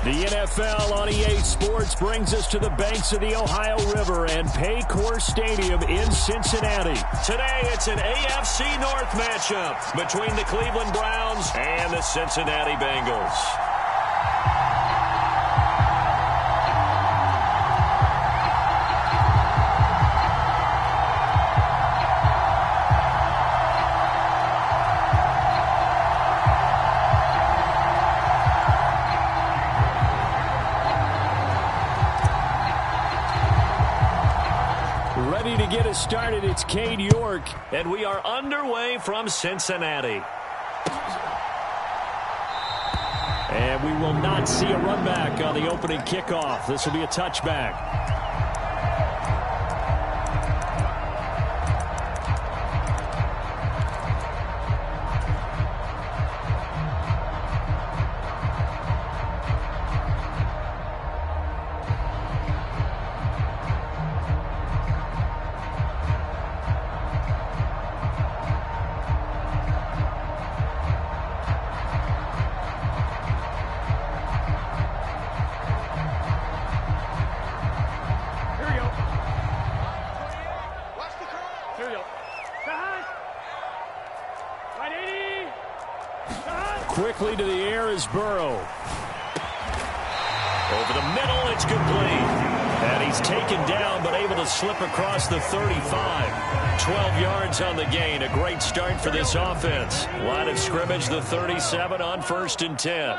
The NFL on EA Sports brings us to the banks of the Ohio River and Paycor Stadium in Cincinnati. Today, it's an AFC North matchup between the Cleveland Browns and the Cincinnati Bengals. Ready to get us started, it's Cade York, and we are underway from Cincinnati. And we will not see a run back on the opening kickoff. This will be a touchback. Quickly to the air is Burrow. Over the middle, it's complete. And he's taken down, but able to slip across the 35. 12 yards on the gain. A great start for this offense. Line of scrimmage, the 37 on 1st and 10.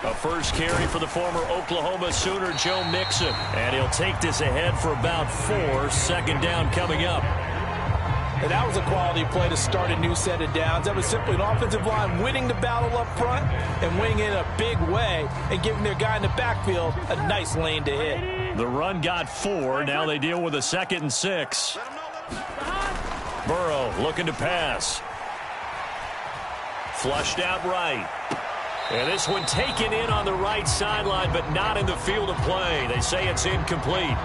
A first carry for the former Oklahoma Sooner, Joe Mixon. And he'll take this ahead for about 4. 2nd down coming up. And that was a quality play to start a new set of downs. That was simply an offensive line winning the battle up front and winning in a big way and giving their guy in the backfield a nice lane to hit. The run got 4. Now they deal with a 2nd and 6. Burrow looking to pass. Flushed out right. And this one taken in on the right sideline, but not in the field of play. They say it's incomplete.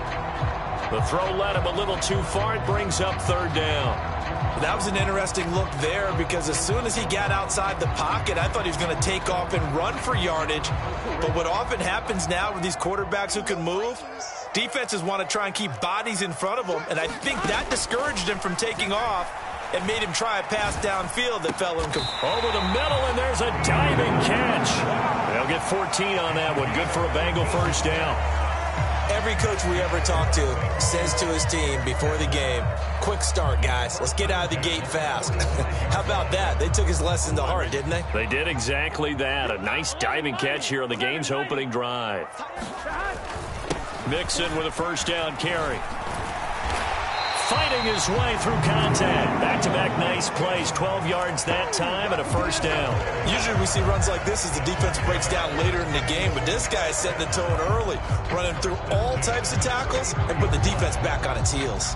The throw led him a little too far. It brings up 3rd down. That was an interesting look there because as soon as he got outside the pocket, I thought he was going to take off and run for yardage. But what often happens now with these quarterbacks who can move, defenses want to try and keep bodies in front of them. And I think that discouraged him from taking off and made him try a pass downfield that fell incomplete. Over the middle, and there's a diving catch. They'll get 14 on that one. Good for a Bengal 1st down. Every coach we ever talk to says to his team before the game, quick start, guys. Let's get out of the gate fast. How about that? They took his lesson to heart, didn't they? They did exactly that. A nice diving catch here on the game's opening drive. Mixon with a 1st down carry. Fighting his way through contact. Back-to-back nice plays. 12 yards that time and a 1st down. Usually we see runs like this as the defense breaks down later in the game, but this guy is setting the tone early, running through all types of tackles and put the defense back on its heels.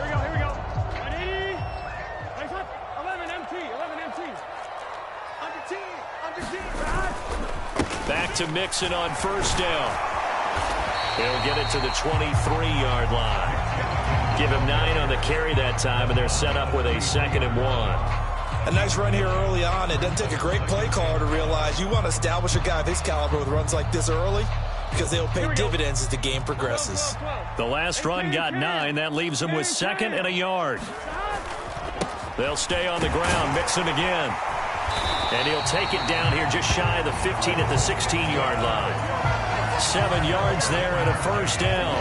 Here we go. 180. 11 MT. Under Back to Mixon on 1st down. He'll get it to the 23-yard line. Give him 9 on the carry that time, and they're set up with a 2nd and 1. A nice run here early on. It doesn't take a great play caller to realize you want to establish a guy of his caliber with runs like this early because they'll pay dividends as the game progresses. The last run got 9. That leaves him with 2nd and a yard. They'll stay on the ground. Mixon again. And he'll take it down here just shy of the 15 at the 16-yard line. 7 yards there and a 1st down.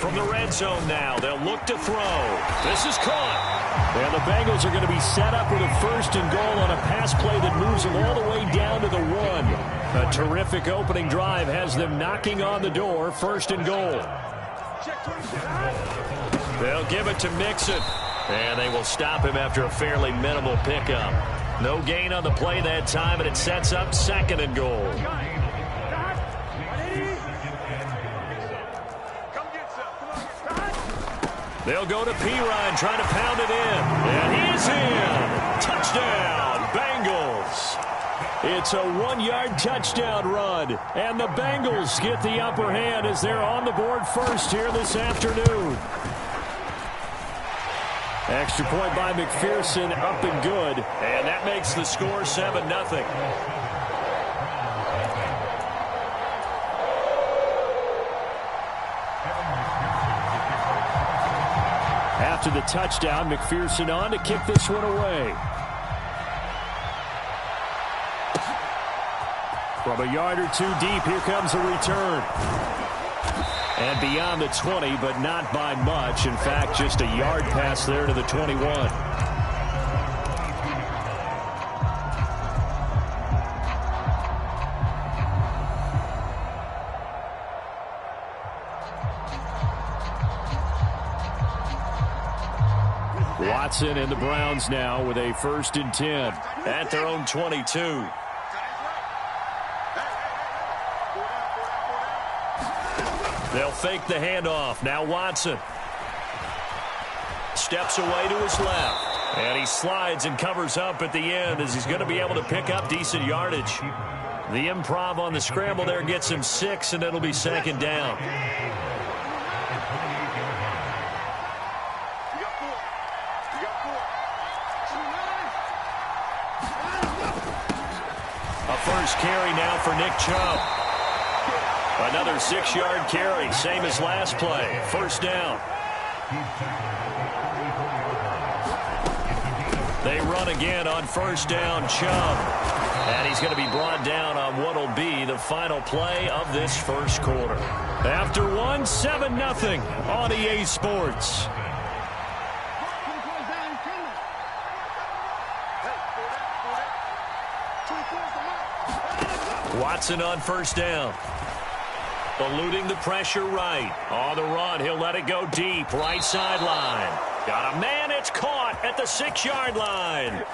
From the red zone now, they'll look to throw. This is caught. And the Bengals are going to be set up with a 1st and goal on a pass play that moves them all the way down to the 1. A terrific opening drive has them knocking on the door. 1st and goal. They'll give it to Mixon. And they will stop him after a fairly minimal pickup. No gain on the play that time, and it sets up 2nd and goal. They'll go to Pirine, trying to pound it in. And he's in. Touchdown, Bengals. It's It's a 1-yard touchdown run. And the Bengals get the upper hand as they're on the board first here this afternoon. Extra point by McPherson, up and good. And that makes the score 7-0. After the touchdown, McPherson on to kick this one away. From a yard or two deep, here comes a return. And beyond the 20, but not by much. In fact, just a yard pass there to the 21. Watson and the Browns now with a 1st and 10 at their own 22. They'll fake the handoff. Now Watson steps away to his left. And he slides and covers up at the end as he's going to be able to pick up decent yardage. The improv on the scramble there gets him 6, and it'll be 2nd down. A first carry now for Nick Chubb. Another 6-yard carry, same as last play. 1st down. They run again on 1st down, Chubb. And he's going to be brought down on what will be the final play of this 1st quarter. After 7-0 on EA Sports. Watson on 1st down. Eluding the pressure right. On the run, he'll let it go deep. Right sideline. Got a man, it's caught at the 6-yard line.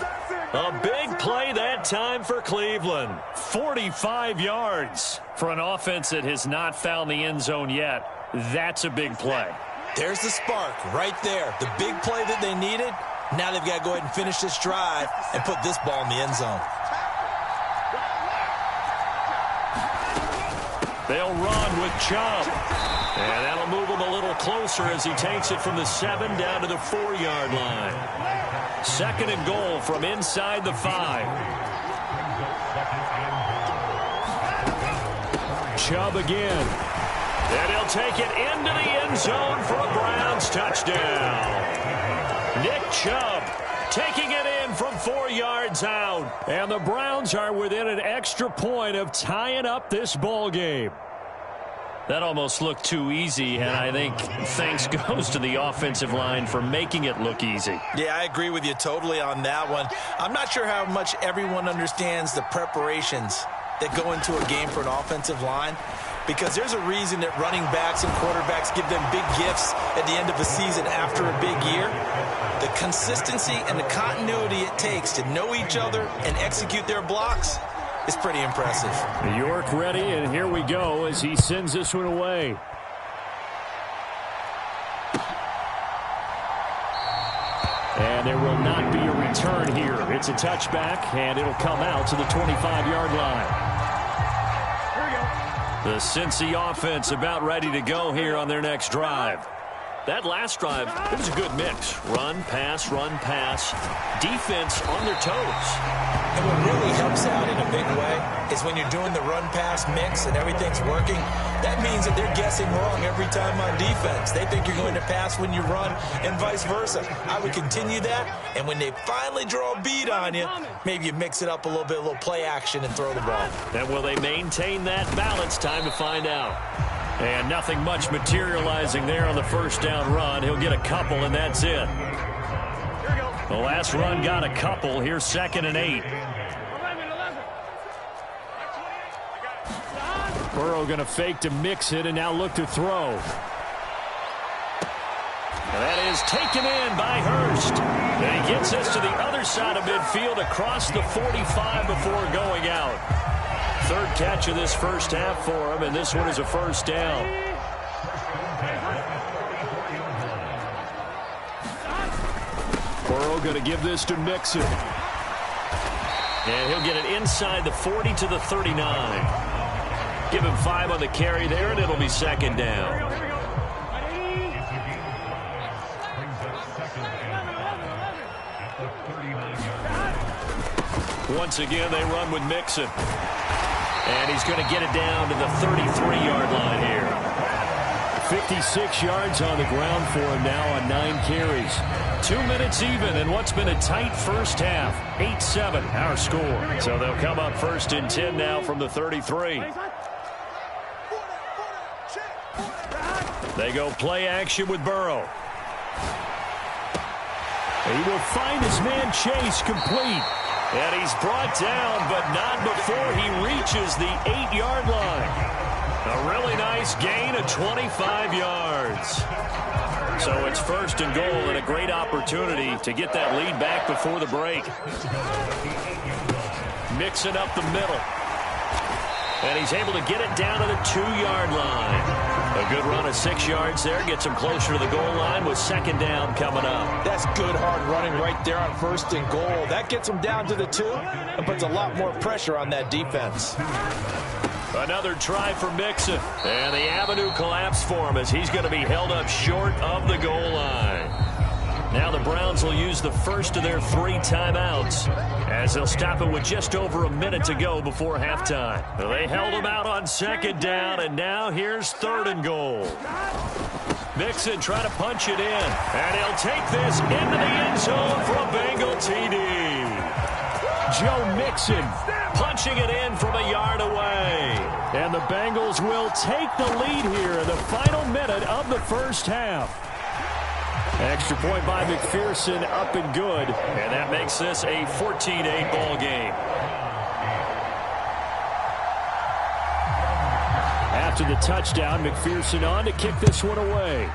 A big play that time for Cleveland. 45 yards for an offense that has not found the end zone yet. That's a big play. There's the spark right there. The big play that they needed. Now they've got to go ahead and finish this drive and put this ball in the end zone. They'll run with Chubb. And that'll move him a little closer as he takes it from the 7 down to the 4-yard line. 2nd and goal from inside the 5. Chubb again. And he'll take it into the end zone for a Browns touchdown. Nick Chubb taking it in from 4 yards out. And the Browns are within an extra point of tying up this ball game. That almost looked too easy, and I think thanks goes to the offensive line for making it look easy. Yeah, I agree with you totally on that one. I'm not sure how much everyone understands the preparations that go into a game for an offensive line, because there's a reason that running backs and quarterbacks give them big gifts at the end of a season after a big year. The consistency and the continuity it takes to know each other and execute their blocks is pretty impressive. York ready, and here we go as he sends this one away. And there will not be a return here. It's a touchback, and it'll come out to the 25-yard line. The Cincy offense about ready to go here on their next drive. That last drive, it was a good mix. Run, pass, defense on their toes. And what really helps out in a big way is when you're doing the run-pass mix and everything's working, that means that they're guessing wrong every time on defense. They think you're going to pass when you run and vice versa. I would continue that, and when they finally draw a beat on you, maybe you mix it up a little bit, a little play action, and throw the ball. And will they maintain that balance? Time to find out. And nothing much materializing there on the 1st down run. He'll get a couple, and that's it. The last run got a couple. Here's 2nd and 8. Burrow going to fake to mix it and now look to throw. And that is taken in by Hurst. And he gets us to the other side of midfield across the 45 before going out. 3rd catch of this 1st half for him, and this one is a 1st down. Burrow going to give this to Mixon. And he'll get it inside the 40 to the 39. Give him 5 on the carry there, and it'll be second down. Once again, they run with Mixon. And he's going to get it down to the 33-yard line here. 56 yards on the ground for him now on 9 carries. 2 minutes even in what's been a tight first half. 8-7 our score. So they'll come up first and 10 now from the 33. They go play action with Burrow. He will find his man Chase complete. And he's brought down, but not before he reaches the 8-yard line. A really nice gain of 25 yards. So it's first and goal and a great opportunity to get that lead back before the break. Mixing up the middle. And he's able to get it down to the 2-yard line. A good run of 6 yards there. Gets him closer to the goal line with second down coming up. That's good hard running right there on first and goal. That gets him down to the 2 and puts a lot more pressure on that defense. Another try for Mixon. And the avenue collapsed for him as he's going to be held up short of the goal line. Now the Browns will use the first of their 3 timeouts as they'll stop it with just over a minute to go before halftime. They held him out on second down, and now here's third and goal. Mixon trying to punch it in, and he'll take this into the end zone for a Bengal TD. Joe Mixon punching it in from a yard away. And the Bengals will take the lead here in the final minute of the first half. Extra point by McPherson, up and good. And that makes this a 14-8 ball game. After the touchdown, McPherson on to kick this one away.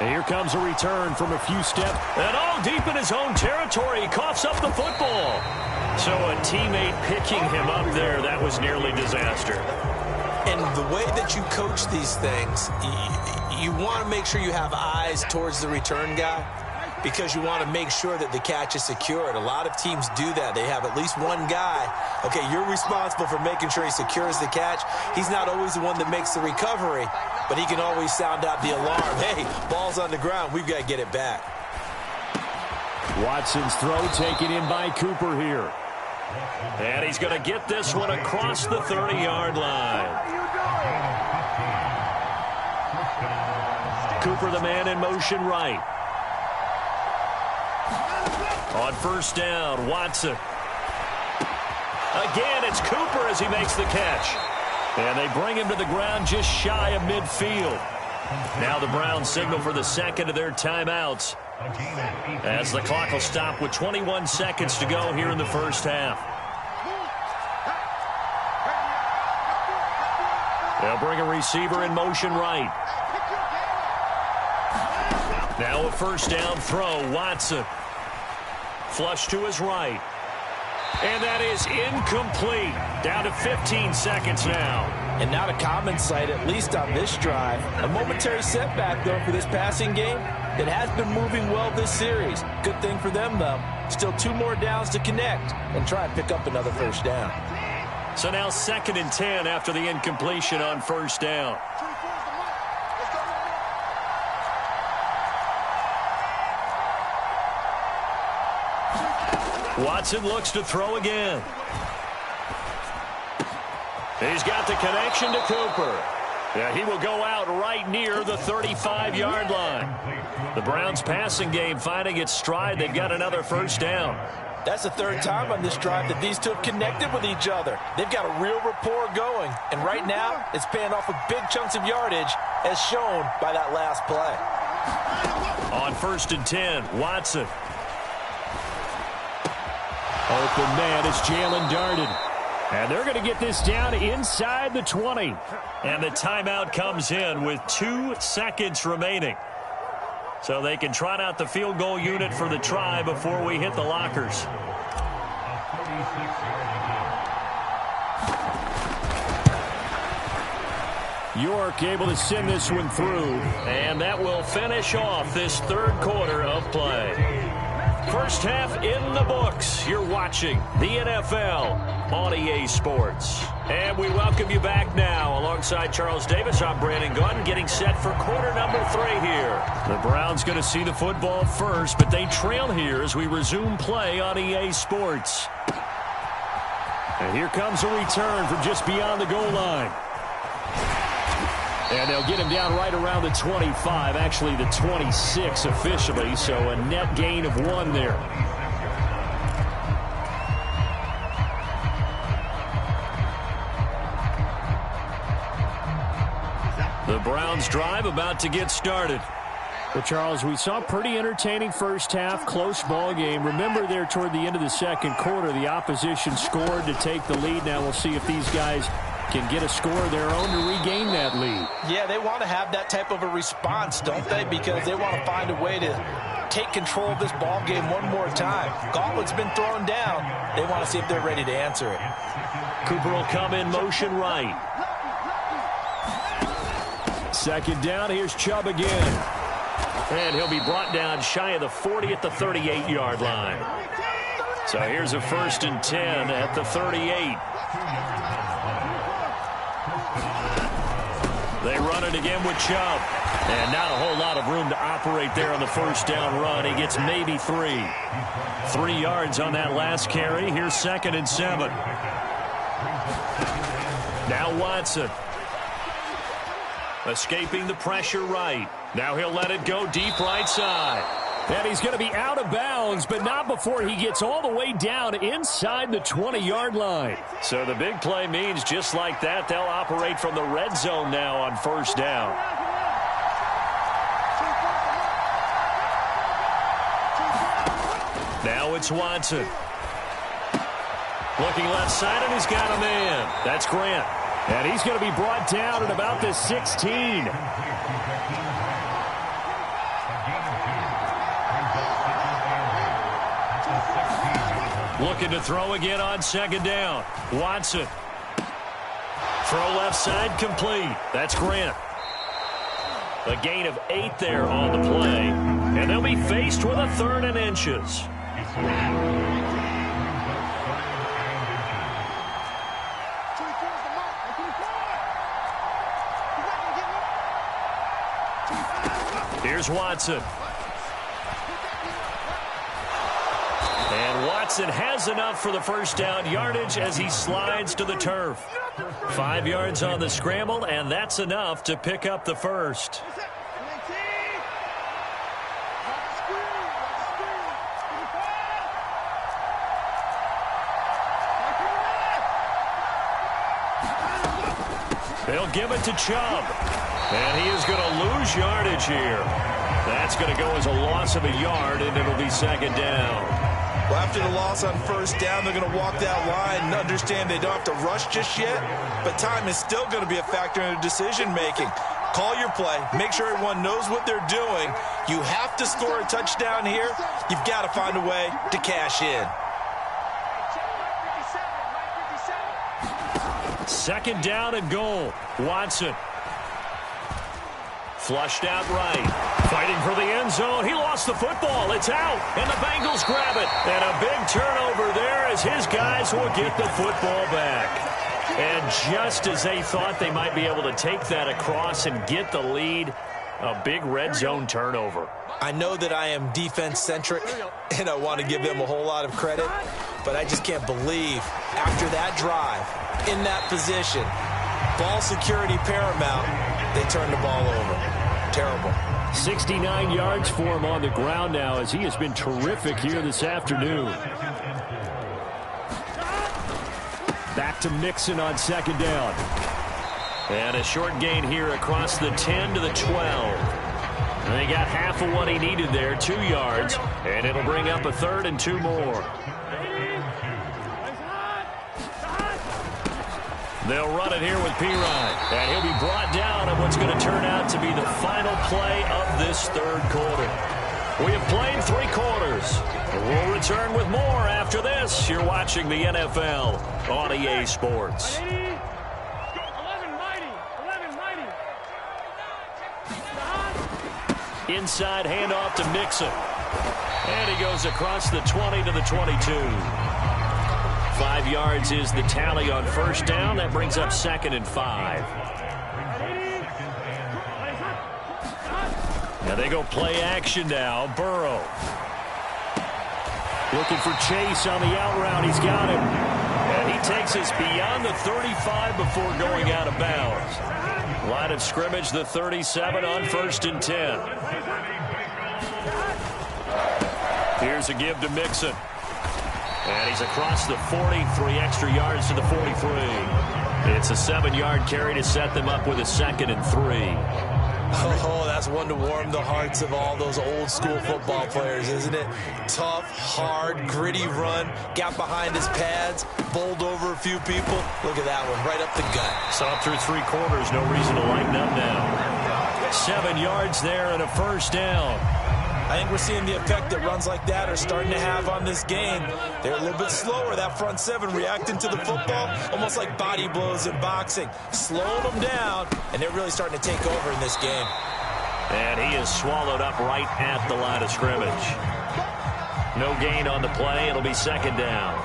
And here comes a return from a few steps. And all deep in his own territory, he coughs up the football. So a teammate picking him up there, that was nearly disaster. And the way that you coach these things, you want to make sure you have eyes towards the return guy because you want to make sure that the catch is secured. A lot of teams do that. They have at least one guy. Okay, you're responsible for making sure he secures the catch. He's not always the one that makes the recovery, but he can always sound out the alarm. Hey, ball's on the ground. We've got to get it back. Watson's throw taken in by Cooper here. And he's going to get this one across the 30-yard line. Cooper, the man in motion right. On first down, Watson. Again, it's Cooper as he makes the catch. And they bring him to the ground just shy of midfield. Now the Browns signal for the second of their timeouts, as the clock will stop with 21 seconds to go here in the first half. They'll bring a receiver in motion right. Now a first down throw, Watson. Flush to his right. And that is incomplete. Down to 15 seconds now. And not a common sight, at least on this drive. A momentary setback, though, for this passing game. It has been moving well this series. Good thing for them, though. Still 2 more downs to connect and try and pick up another first down. So now 2nd and 10 after the incompletion on first down. Watson looks to throw again. He's got the connection to Cooper. Yeah, he will go out right near the 35-yard line. The Browns passing game finding its stride. They've got another first down. That's the 3rd time on this drive that these two have connected with each other. They've got a real rapport going. And right now, it's paying off with big chunks of yardage, as shown by that last play. On 1st and 10, Watson. Open man is Jalen Darden. And they're going to get this down inside the 20. And the timeout comes in with 2 seconds remaining. So they can trot out the field goal unit for the try before we hit the lockers. York able to send this one through. And that will finish off this 3rd quarter of play. First half in the books. You're watching the NFL on EA Sports. And we welcome you back now. Alongside Charles Davis, I'm Brandon Gunn, getting set for quarter number 3 here. The Browns going to see the football first, but they trail here as we resume play on EA Sports. And here comes a return from just beyond the goal line. And they'll get him down right around the 25, actually the 26 officially, so a net gain of 1 there. The Browns drive about to get started. Well, Charles, we saw a pretty entertaining first half, close ball game. Remember there toward the end of the second quarter, the opposition scored to take the lead. Now we'll see if these guys can get a score of their own to regain that lead. Yeah, they want to have that type of a response, don't they? Because they want to find a way to take control of this ball game one more time. Gauntlet's been thrown down. They want to see if they're ready to answer it. Cooper will come in motion right. Second down, here's Chubb again. And he'll be brought down shy of the 40 at the 38-yard line. So here's a 1st and 10 at the 38. They run it again with Chubb. And not a whole lot of room to operate there on the first down run. He gets maybe 3. 3 yards on that last carry. Here's 2nd and 7. Now Watson. Escaping the pressure right. Now he'll let it go deep right side. And he's going to be out of bounds, but not before he gets all the way down inside the 20-yard line. So the big play means just like that, they'll operate from the red zone now on first down. Now it's Watson. Looking left side, and he's got a man. That's Grant. And he's going to be brought down at about the 16. Looking to throw again on 2nd down. Watson. Throw left side complete. That's Grant. A gain of 8 there on the play. And they'll be faced with a 3rd and inches. Here's Watson. And Watson has enough for the first down yardage as he slides to the turf. 5 yards on the scramble, and that's enough to pick up the first. They'll give it to Chubb. And he is going to lose yardage here. That's going to go as a loss of a yard, and it'll be 2nd down. Well, after the loss on first down, they're going to walk that line and understand they don't have to rush just yet, but time is still going to be a factor in their decision-making. Call your play. Make sure everyone knows what they're doing. You have to score a touchdown here. You've got to find a way to cash in. 2nd down and goal. Watson. Flushed out right. Fighting for the end zone. He lost the football. It's out. And the Bengals grab it. And a big turnover there as his guys will get the football back. And just as they thought they might be able to take that across and get the lead, a big red zone turnover. I know that I am defense-centric, and I want to give them a whole lot of credit, but I just can't believe after that drive, in that position, ball security paramount, they turn the ball over. Terrible. 69 yards for him on the ground now as he has been terrific here this afternoon. Back to Mixon on 2nd down. And a short gain here across the 10 to the 12. And they got half of what he needed there, 2 yards. And it'll bring up a 3rd and 2 more. They'll run it here with P-Ryan. And he'll be brought down on what's going to turn out to be the final play of this 3rd quarter. We have played 3 quarters. We'll return with more after this. You're watching the NFL on EA Sports. Inside handoff to Mixon. And he goes across the 20 to the 22. 5 yards is the tally on first down. That brings up 2nd and 5. Now they go play action now. Burrow. Looking for Chase on the out route. He's got him. And he takes us beyond the 35 before going out of bounds. Line of scrimmage, the 37 on 1st and 10. Here's a give to Mixon. And he's across the 40, 3 extra yards to the 43. It's a 7-yard carry to set them up with a 2nd and 3. Oh, that's one to warm the hearts of all those old school football players, isn't it? Tough, hard, gritty run, got behind his pads, bowled over a few people. Look at that one, right up the gut. Saw through 3 quarters, no reason to lighten up now. 7 yards there and a first down. I think we're seeing the effect that runs like that are starting to have on this game. They're a little bit slower, that front 7, reacting to the football, almost like body blows in boxing. Slowing them down, and they're really starting to take over in this game. And he is swallowed up right at the line of scrimmage. No gain on the play. It'll be 2nd down.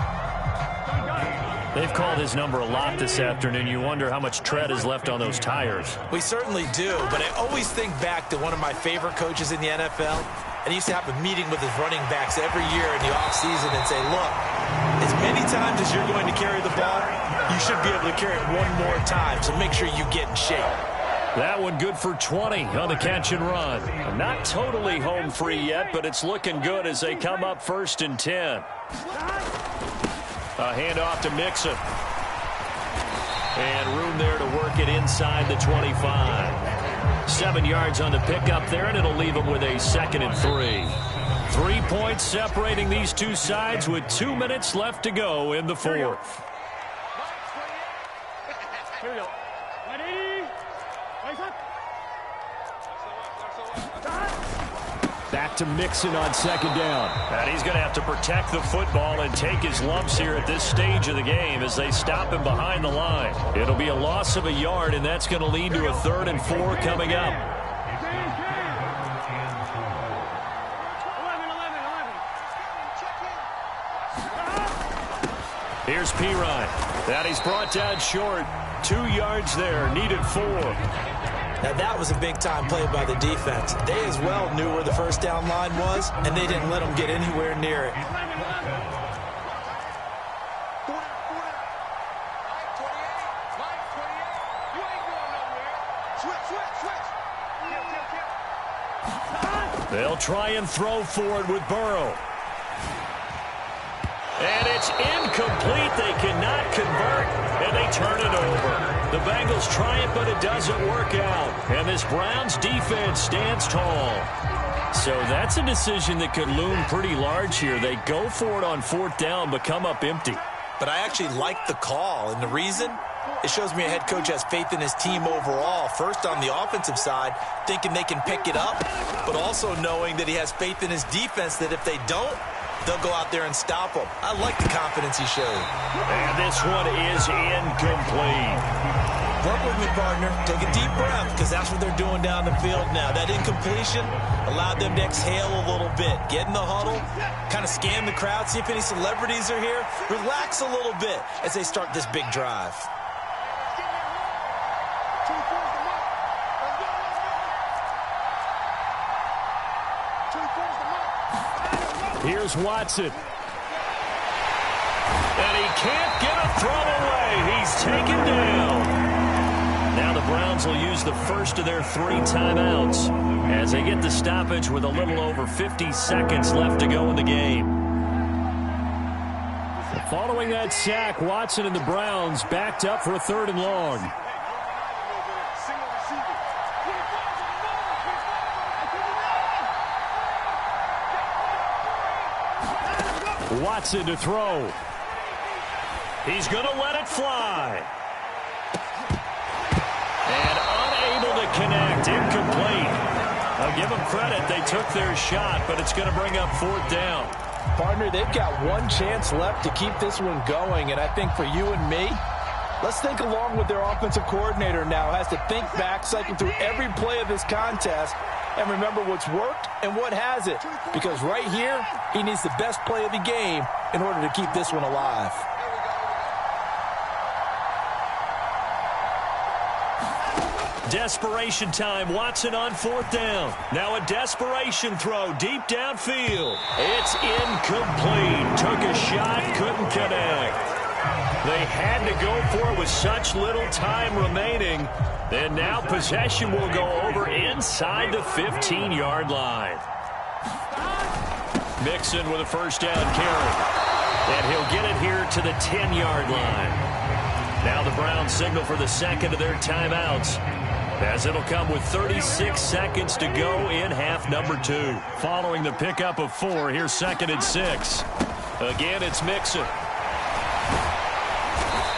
They've called his number a lot this afternoon. You wonder how much tread is left on those tires. We certainly do, but I always think back to one of my favorite coaches in the NFL. And he used to have a meeting with his running backs every year in the offseason and say, look, as many times as you're going to carry the ball, you should be able to carry it one more time, so make sure you get in shape. That one good for 20 on the catch and run. Not totally home free yet, but it's looking good as they come up 1st and 10. A handoff to Mixon. And room there to work it inside the 25. 7 yards on the pickup there, and it'll leave them with a 2nd and 3. 3 points separating these two sides with 2 minutes left to go in the 4th. Here we go. Ready? Back to Mixon on 2nd down. And he's going to have to protect the football and take his lumps here at this stage of the game as they stop him behind the line. It'll be a loss of a yard, and that's going to lead to a 3rd and 4 coming up. 11. Here's Pirine. That he's brought down short. 2 yards there, needed 4. Now, that was a big-time play by the defense. They as well knew where the first down line was, and they didn't let them get anywhere near it. They'll try and throw forward with Burrow. And it's incomplete. They cannot convert, and they turn it over. The Bengals try it, but it doesn't work out. And this Browns defense stands tall. So that's a decision that could loom pretty large here. They go for it on 4th down, but come up empty. But I actually like the call, and the reason? It shows me a head coach has faith in his team overall. First on the offensive side, thinking they can pick it up, but also knowing that he has faith in his defense that if they don't, they'll go out there and stop them. I like the confidence he showed. And this one is incomplete. Work with me, partner. Take a deep breath, because that's what they're doing down the field now. That incompletion allowed them to exhale a little bit. Get in the huddle, kind of scan the crowd, see if any celebrities are here. Relax a little bit as they start this big drive. Here's Watson. And he can't get a throw away. He's taken down. Now the Browns will use the first of their 3 timeouts as they get the stoppage with a little over 50 seconds left to go in the game. Following that sack, Watson and the Browns backed up for a 3rd and long. Watson to throw. He's going to let it fly. And unable to connect. Incomplete. I'll give them credit. They took their shot, but it's going to bring up 4th down. Partner, they've got one chance left to keep this one going, and I think for you and me, let's think along with their offensive coordinator now. Has to think back, cycle through every play of this contest, and remember what's worked and what hasn't. Because right here, he needs the best play of the game in order to keep this one alive. Desperation time. Watson on 4th down. Now a desperation throw deep downfield. It's incomplete. Took a shot, couldn't connect. They had to go for it with such little time remaining. And now possession will go over inside the 15-yard line. Mixon with a first down carry. And he'll get it here to the 10-yard line. Now the Browns signal for the second of their timeouts, as it'll come with 36 seconds to go in half number 2. Following the pickup of 4, here's 2nd and 6. Again, it's Mixon.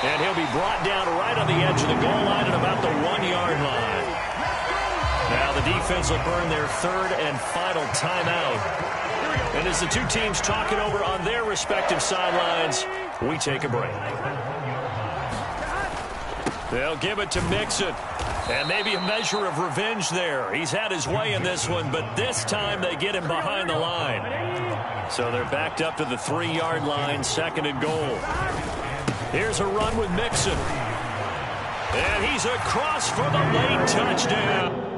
And he'll be brought down right on the edge of the goal line at about the 1-yard line. Now the defense will burn their 3rd and final timeout. And as the two teams talk it over on their respective sidelines, we take a break. They'll give it to Mixon. And maybe a measure of revenge there. He's had his way in this one, but this time they get him behind the line. So they're backed up to the 3-yard line, 2nd and goal. Here's a run with Mixon. And he's across for the late touchdown.